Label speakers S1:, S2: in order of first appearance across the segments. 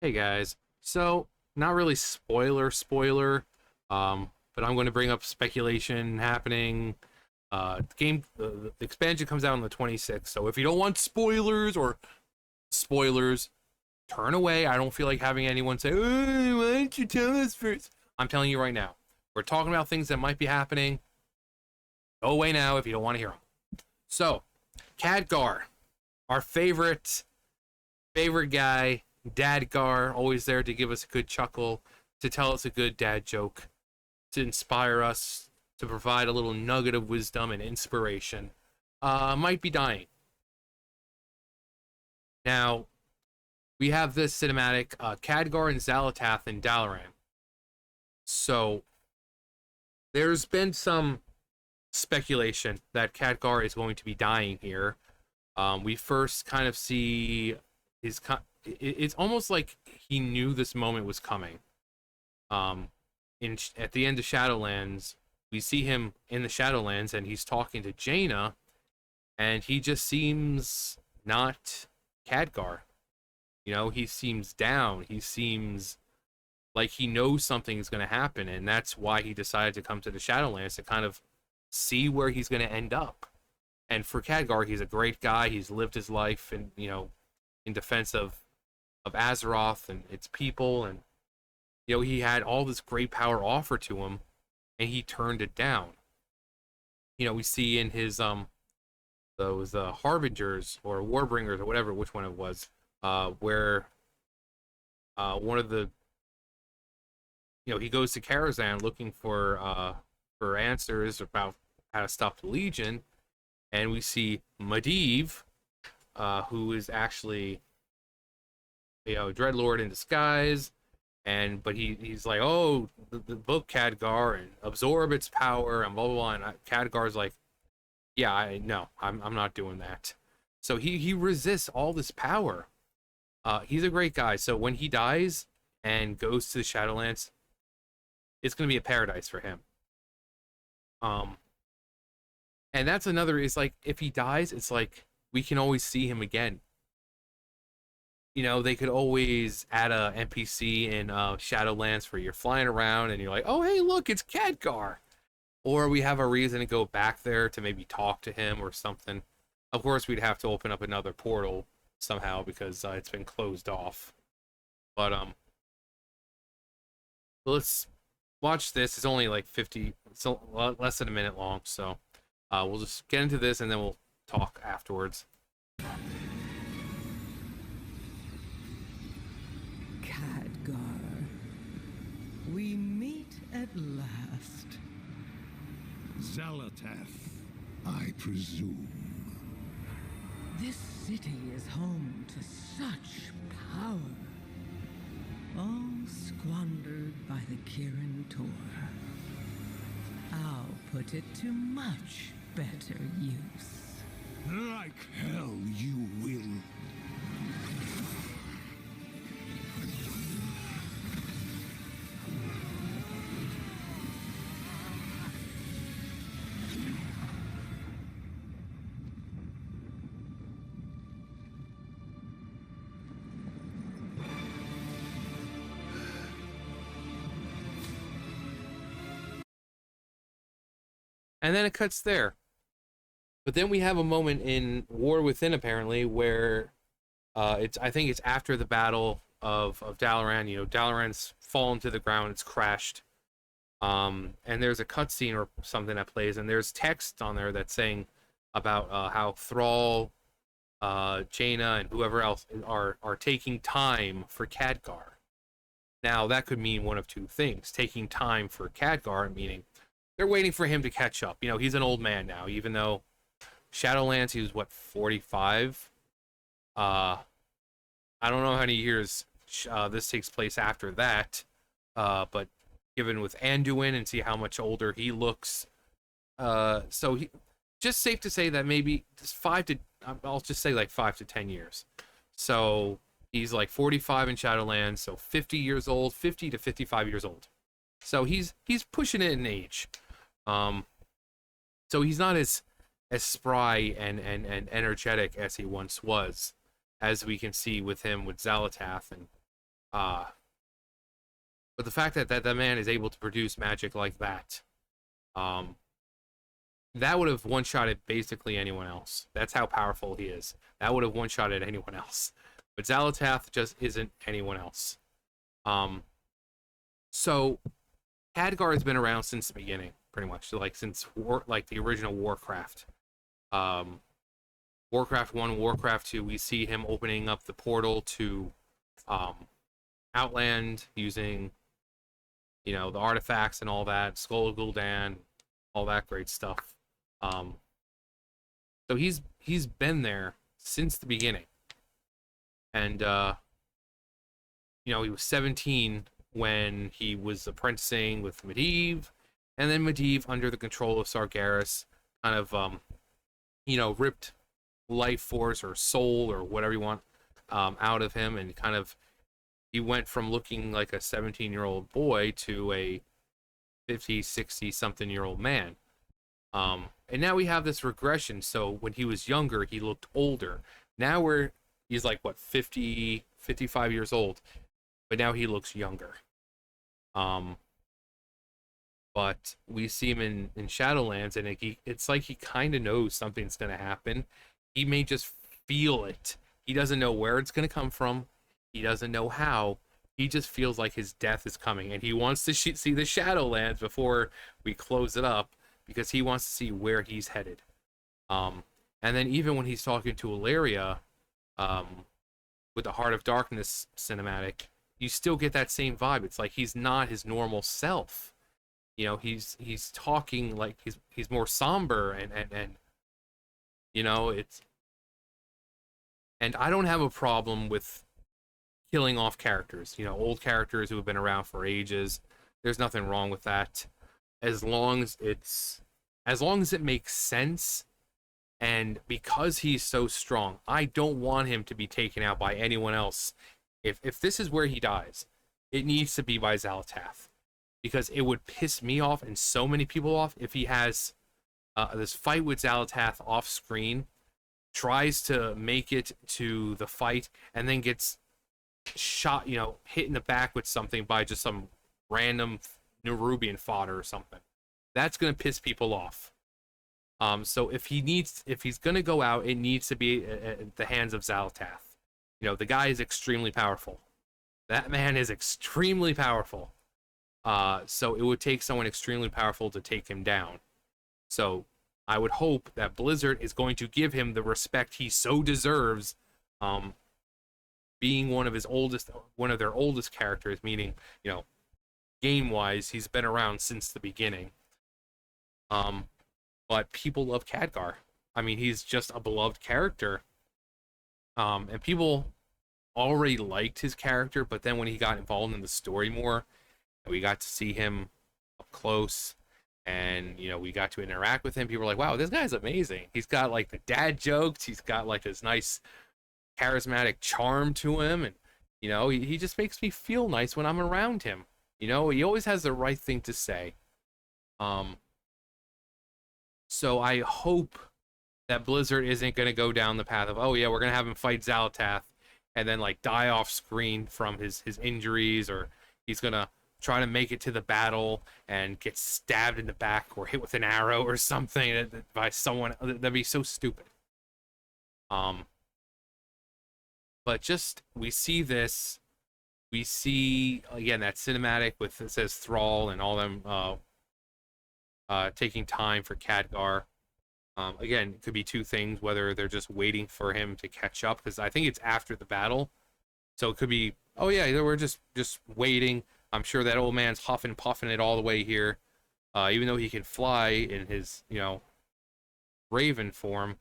S1: Hey guys, so not really but I'm going to bring up speculation happening. The expansion comes out on the 26th, so if you don't want spoilers, turn away. I don't feel like having anyone say, "Oh, why don't you tell us first?" I'm telling you right now. We're talking about things that might be happening. Go away now if you don't want to hear them. So, Khadgar, our favorite guy, Dadgar, always there to give us a good chuckle, to tell us a good dad joke, to inspire us, to provide a little nugget of wisdom and inspiration, might be dying. Now, we have this cinematic, Khadgar and Xal'atath and Dalaran. So, there's been some speculation that Khadgar is going to be dying here. We first kind of see it's almost like he knew this moment was coming. Um, at the end of Shadowlands, we see him in the Shadowlands, and he's talking to Jaina, and he just seems not Khadgar. You know, he seems down. He seems like he knows something is going to happen, and that's why he decided to come to the Shadowlands to kind of see where he's going to end up. And for Khadgar, he's a great guy. He's lived his life, and in defense of Azeroth and its people, and he had all this great power offered to him, and he turned it down. We see in his those harbingers or warbringers or whatever, which one it was, where one of the he goes to Karazhan looking for answers about how to stop the Legion, and we see Medivh, who is actually Dreadlord in disguise, but he's like, oh, the book Khadgar and absorb its power and blah blah blah. And Khadgar's like, yeah, no, I'm not doing that. So he resists all this power. He's a great guy. So when he dies and goes to the Shadowlands, it's gonna be a paradise for him. Um, and that's another is like if he dies, it's like we can always see him again. They could always add a NPC in Shadowlands where you're flying around and you're like, oh, hey, look, it's Khadgar. Or we have a reason to go back there to maybe talk to him or something. Of course, we'd have to open up another portal somehow because it's been closed off. But let's watch this. It's only like 50, it's less than a minute long. So we'll just get into this and then we'll talk afterwards.
S2: Khadgar, we meet at last.
S3: Xal'atath, I presume.
S2: This city is home to such power. All squandered by the Kirin Tor. I'll put it to much better use.
S3: Like hell you will.
S1: And then it cuts there. But then we have a moment in War Within, apparently, where I think it's after the battle of Dalaran. Dalaran's fallen to the ground, it's crashed. And there's a cutscene or something that plays, and there's text on there that's saying about how Thrall, Jaina, and whoever else are taking time for Khadgar. Now, that could mean one of two things. Taking time for Khadgar, meaning they're waiting for him to catch up. He's an old man now, even though Shadowlands, he was, what, 45? I don't know how many years this takes place after that, but given with Anduin and see how much older he looks, so just safe to say that maybe just I'll just say like 5 to 10 years. So he's like 45 in Shadowlands, so 50 years old, 50 to 55 years old. So he's pushing it in age. So he's not as spry and energetic as he once was, as we can see with him with Xal'atath and Uh, but the fact that that man is able to produce magic like that, um, that would have one-shotted basically anyone else. That's how powerful he is. That would have one-shotted anyone else. But Xal'atath just isn't anyone else. Um, so Khadgar has been around since the beginning, pretty much, like since like the original Warcraft. Um, Warcraft 1, Warcraft 2, we see him opening up the portal to um, Outland using, the artifacts and all that, Skull Gul'dan, all that great stuff. Um, so he's been there since the beginning, and he was 17 when he was apprenticing with Medivh, and then Medivh, under the control of Sargeras, kind of ripped life force or soul or whatever you want out of him, and kind of he went from looking like a 17-year-old boy to a 50, 60 something year old man. And now we have this regression. So when he was younger, he looked older. Now he's like what, 50, 55 years old, but now he looks younger. But we see him in Shadowlands, and it's like he kind of knows something's going to happen. He may just feel it. He doesn't know where it's going to come from. He doesn't know how. He just feels like his death is coming, and he wants to see the Shadowlands before we close it up, because he wants to see where he's headed. And then even when he's talking to Ilaria, with the Heart of Darkness cinematic, you still get that same vibe. It's like he's not his normal self. He's talking like he's more somber, and it's, and I don't have a problem with killing off characters, old characters who have been around for ages. There's nothing wrong with that, as long as it makes sense. And because he's so strong, I don't want him to be taken out by anyone else. If this is where he dies, it needs to be by Xal'atath, because it would piss me off and so many people off if he has this fight with Xal'atath off screen, tries to make it to the fight, and then gets shot, hit in the back with something by just some random Nerubian fodder or something. That's gonna piss people off. So if he's gonna go out, it needs to be at the hands of Xal'atath. The guy is extremely powerful. That man is extremely powerful. So it would take someone extremely powerful to take him down. So I would hope that Blizzard is going to give him the respect he so deserves, being one of their oldest characters, meaning, game-wise, he's been around since the beginning. But people love Khadgar. I mean, he's just a beloved character. And people already liked his character, but then when he got involved in the story more, and we got to see him up close, and we got to interact with him, people were like, wow, this guy's amazing. He's got like the dad jokes, he's got like this nice charismatic charm to him, and he just makes me feel nice when I'm around him. He always has the right thing to say. So I hope that Blizzard isn't going to go down the path of, oh yeah, we're going to have him fight Xal'atath and then like die off screen from his injuries, or he's going to try to make it to the battle and get stabbed in the back or hit with an arrow or something by someone. That'd be so stupid. But just, we see this, we see again that cinematic with, it says Thrall and all them taking time for Khadgar. Again, it could be two things, whether they're just waiting for him to catch up, because I think it's after the battle. So it could be, oh yeah, we're just waiting. I'm sure that old man's huffing, puffing it all the way here. Even though he can fly in his, raven form,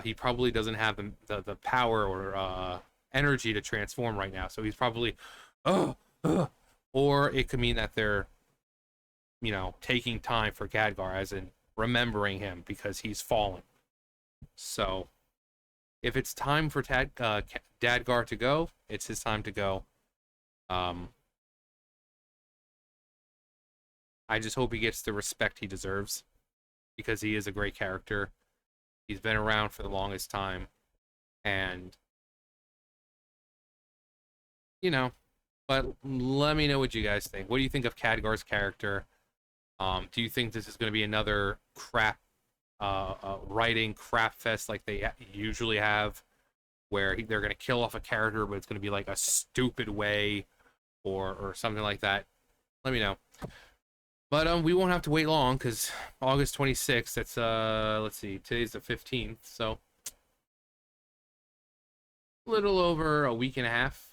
S1: he probably doesn't have the power or energy to transform right now. So he's probably, or it could mean that they're, taking time for Khadgar, as in remembering him because he's fallen. So if it's time for Khadgar to go, it's his time to go. I just hope he gets the respect he deserves, because he is a great character. He's been around for the longest time, and But let me know what you guys think. What do you think of Khadgar's character? Do you think this is going to be another crap writing crap fest like they usually have, where they're going to kill off a character, but it's going to be like a stupid way, or something like that? Let me know. But we won't have to wait long, because August 26th, that's let's see, today's the 15th, so a little over a week and a half.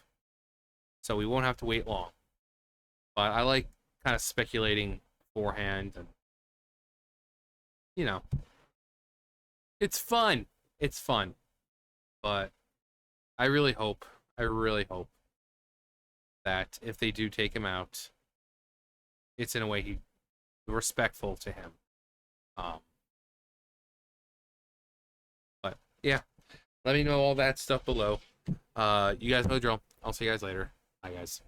S1: So we won't have to wait long. But I like kind of speculating beforehand, and you know, it's fun. It's fun. But I really hope that if they do take him out, it's in a way respectful to him. Um, but yeah, let me know all that stuff below. You guys know the drill. I'll see you guys later. Bye, guys.